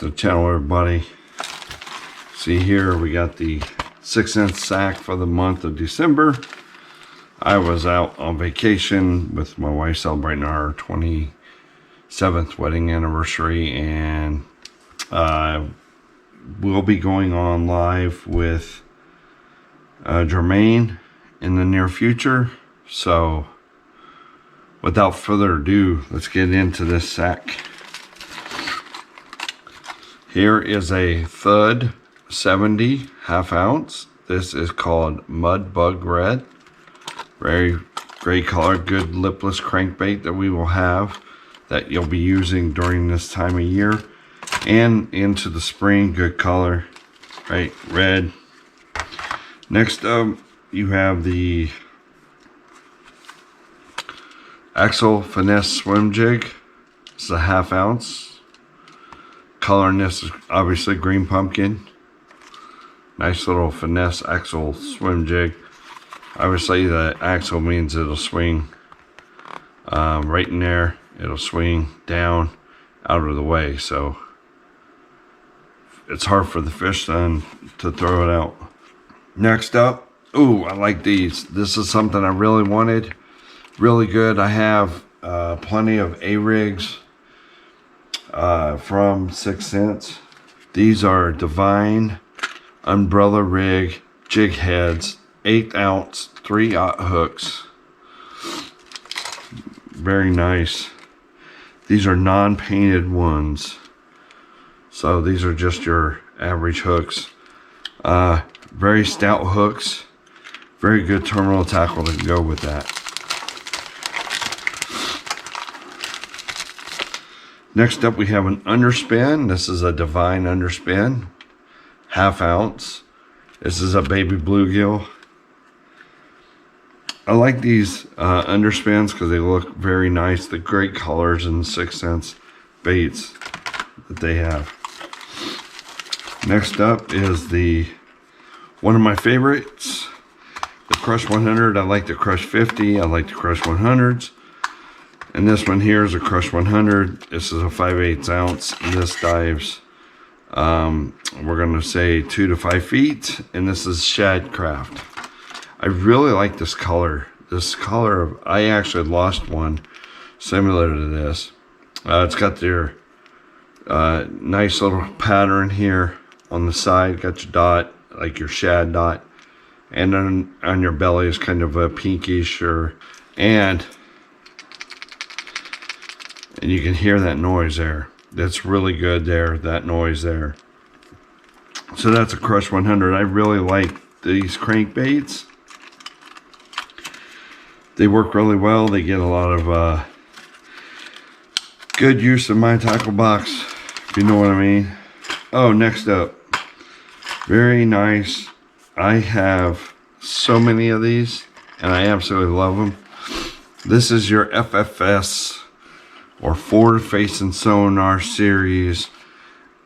to the channel, everybody. See here, we got the 6-inch sack for the month of December. I was out on vacation with my wife celebrating our 27th wedding anniversary, and we'll be going on live with Jermaine in the near future. So without further ado, let's get into this sack. Here is a Thud 70 half ounce. This is called Mud Bug Red. Very great color, good lipless crankbait that we will have that you'll be using during this time of year and into the spring. Good color, right? Red. Next up, you have the Axel Finesse Swim Jig. This is a half ounce. Color in this is obviously green pumpkin. Nice little Finesse Axel Swim Jig. Obviously the axle means it'll swing right in there. It'll swing down out of the way, so it's hard for the fish then to throw it out. Next up, ooh, I like these. This is something I really wanted. Really good. I have plenty of A-rigs from 6 cents. These are Divine Umbrella Rig jig heads, 1/8 ounce, 3/0 hooks. Very nice. These are non-painted ones, so these are just your average hooks. Very stout hooks. Very good terminal tackle to go with that. Next up, we have an underspin. This is a Divine underspin, half ounce. This is a baby bluegill. I like these underspins because they look very nice. The great colors and 6 cents baits that they have. Next up is one of my favorites, the Crush 100. I like the Crush 50. I like the Crush 100s. And this one here is a Crush 100. This is a 5/8 ounce. This dives, we're going to say 2 to 5 feet. And this is Shad Craft. I really like this color. This color, I actually lost one similar to this. It's got their nice little pattern here on the side. Got your dot, like your shad dot. And then on your belly is kind of a pinkish, and you can hear that noise there. That's really good there, that noise there. So that's a Crush 100. I really like these crankbaits. They work really well. They get a lot of good use in my tackle box, if you know what I mean. Oh, next up, very nice. I have so many of these, and I absolutely love them. This is your FFS or Forward Facing Sonar series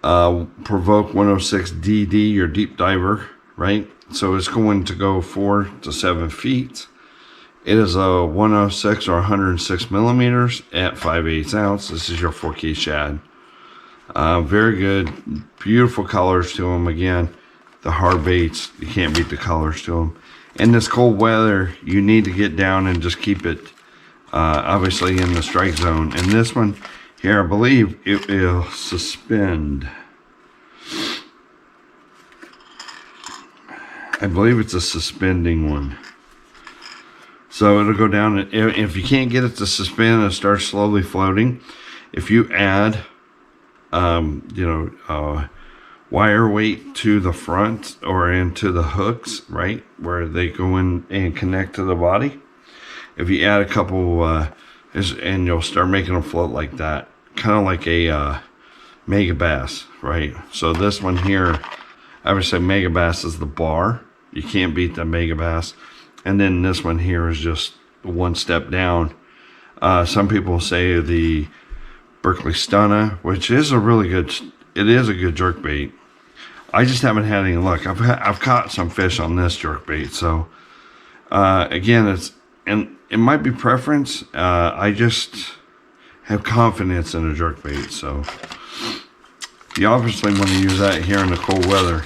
Provoke 106 DD, your deep diver, right? So it's going to go 4 to 7 feet. It is a 106 or 106 millimeters at 5/8 ounce. This is your 4K shad. Very good, beautiful colors to them. Again, the hard baits, you can't beat the colors to them. In this cold weather, you need to get down and just keep it obviously in the strike zone. And this one here, I believe it will suspend. I believe it's a suspending one. So it'll go down, and if you can't get it to suspend, it starts slowly floating. If you add, wire weight to the front or into the hooks, right, where they go in and connect to the body. If you add a couple, and you'll start making them float like that, kind of like a mega bass, right? So this one here, I would say mega bass is the bar. You can't beat the mega bass. And then this one here is just one step down. Some people say the Berkeley Stunna, which is a really good, it is a good jerk bait. I just haven't had any luck. I've caught some fish on this jerk bait. So again, it might be preference. I just have confidence in a jerk bait. So You obviously want to use that here in the cold weather.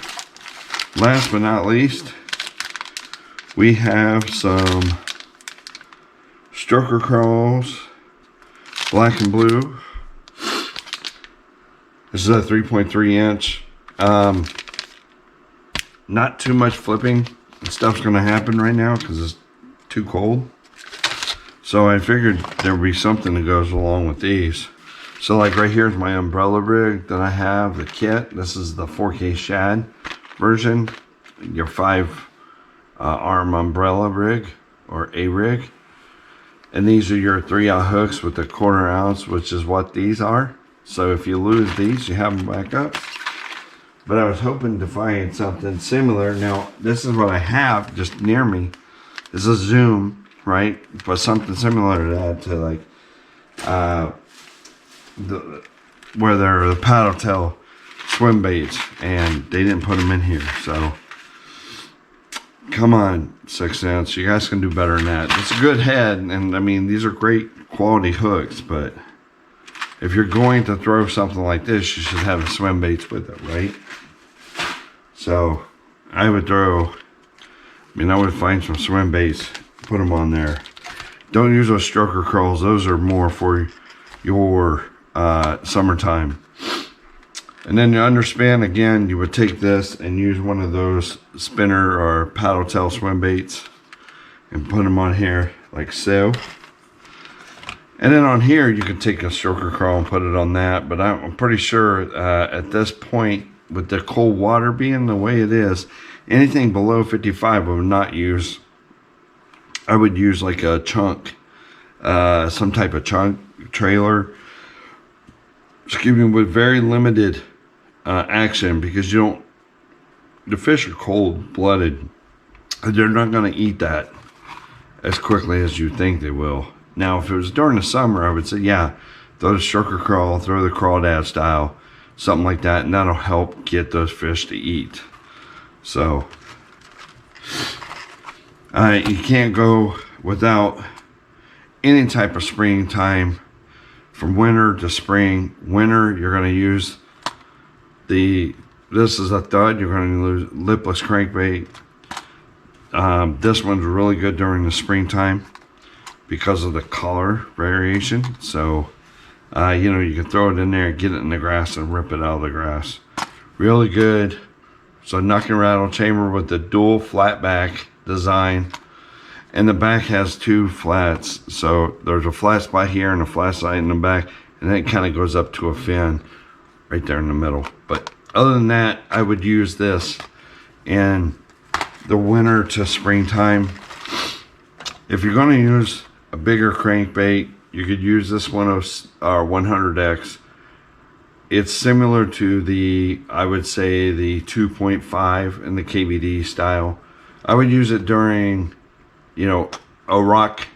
Last but not least, we have some stroker crawls, black and blue. This is a 3.3 inch. Not too much flipping and stuff's gonna happen right now because it's too cold. So I figured there would be something that goes along with these. So like right here is my umbrella rig that I have, the kit. This is the 4K shad version, your 5 arm umbrella rig or a rig. And these are your 3/0 hooks with the 1/4 ounce, which is what these are. So if you lose these, you have them back up. But I was hoping to find something similar. Now, this is what I have just near me. This is a Zoom, right? But something similar to that, to like where they're the paddle tail swim baits, and they didn't put them in here. So come on, 6 Sense, you guys can do better than that. It's a good head, and I mean these are great quality hooks, but if you're going to throw something like this, you should have the swim baits with it, right? So I would I would find some swim baits, put them on there. Don't use those stroker crawls. Those are more for your summertime. And then the underspan, again, you would take this and use one of those spinner or paddle tail swim baits and put them on here like so. And then on here, you could take a stroker crawl and put it on that. But I'm pretty sure at this point, with the cold water being the way it is, anything below 55 I would not use. I would use like a chunk, some type of chunk trailer. Excuse me, with very limited action, because the fish are cold-blooded. They're not going to eat that as quickly as you think they will. Now, if it was during the summer, I would say, yeah, throw the stroker crawl, throw the crawdad style, something like that, and that'll help get those fish to eat. So, you can't go without any type of springtime. From winter to spring. Winter, you're going to use this is a thud. You're going to use lipless crankbait. This one's really good during the springtime because of the color variation. So, you can throw it in there, get it in the grass, and rip it out of the grass. Really good. So, knock and rattle chamber with the dual flat back design. And the back has 2 flats. So, there's a flat spot here and a flat side in the back. And then it kind of goes up to a fin right there in the middle. But other than that, I would use this in the winter to springtime. If you're going to use a bigger crankbait, you could use this 100X. It's similar to I would say the 2.5 in the KBD style. I would use it during, a rock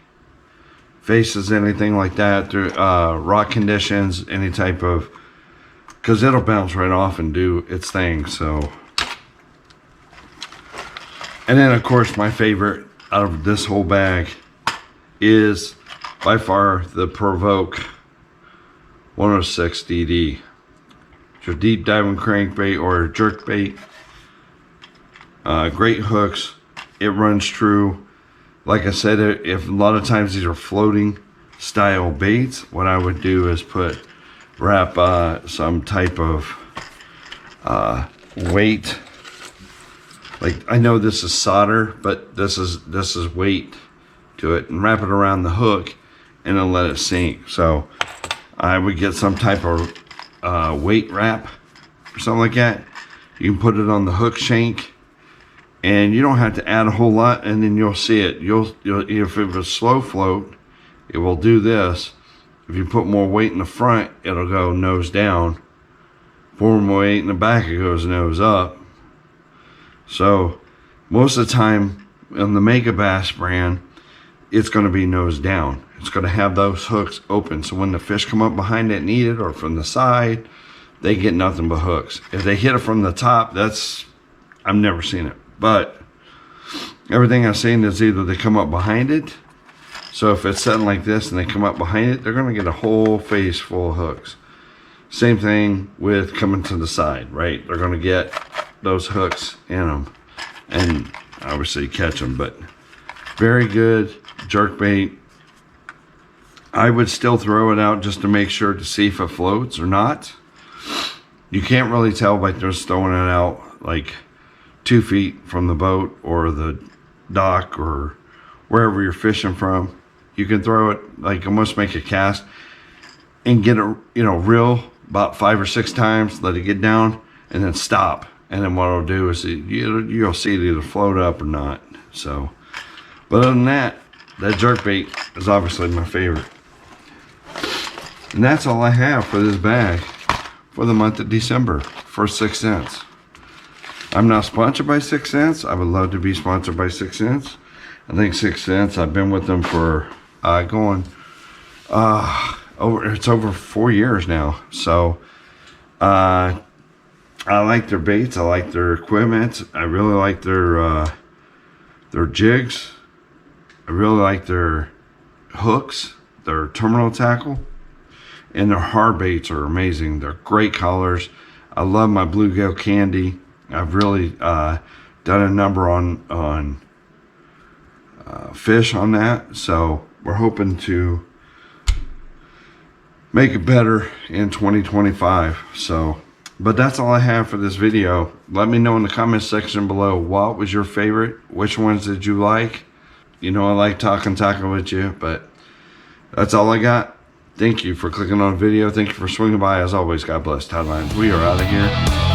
faces, anything like that, through rock conditions, any type of, because it'll bounce right off and do its thing. So, and then of course my favorite out of this whole bag is by far the Provoke 106 DD. It's your deep diving crankbait or jerk bait. Great hooks. It runs true. Like I said, if a lot of times these are floating style baits, what I would do is wrap some type of weight. Like, I know this is solder, but this is weight to it, and wrap it around the hook and then let it sink. So I would get some type of weight wrap or something like that. You can put it on the hook shank, and you don't have to add a whole lot, and then you'll see it. You'll if it was slow float, it will do this. If you put more weight in the front, it'll go nose down. Pour more weight in the back, it goes nose up. So most of the time on the Mega Bass brand, it's going to be nose down. It's going to have those hooks open, so when the fish come up behind it and eat it, or from the side, they get nothing but hooks. If they hit it from the top, I've never seen it. But everything I've seen is either they come up behind it. So if it's sitting like this and they come up behind it, they're going to get a whole face full of hooks. Same thing with coming to the side, right? They're going to get those hooks in them and obviously catch them, but very good jerkbait. I would still throw it out just to make sure to see if it floats or not. You can't really tell by just throwing it out like 2 feet from the boat or the dock or wherever you're fishing from. You can throw it like almost make a cast and get it, you know, reel about 5 or 6 times, let it get down, and then stop. And then what it'll do is you'll see it either float up or not. So, but other than that, that jerkbait is obviously my favorite. And that's all I have for this bag for the month of December for 6 cents. I'm not sponsored by 6 cents. I would love to be sponsored by 6 cents. I think 6 cents, I've been with them for it's over 4 years now. So I like their baits. I like their equipment. I really like their jigs. I really like their hooks, their terminal tackle, and their hard baits are amazing. They're great colors. I love my bluegill candy. I've really done a number on fish on that, so we're hoping to make it better in 2025. So, but that's all I have for this video. Let me know in the comment section below, what was your favorite? Which ones did you like? You know I like talking tackle with you, but that's all I got. Thank you for clicking on the video. Thank you for swinging by. As always, God bless. Tidelines. We are out of here.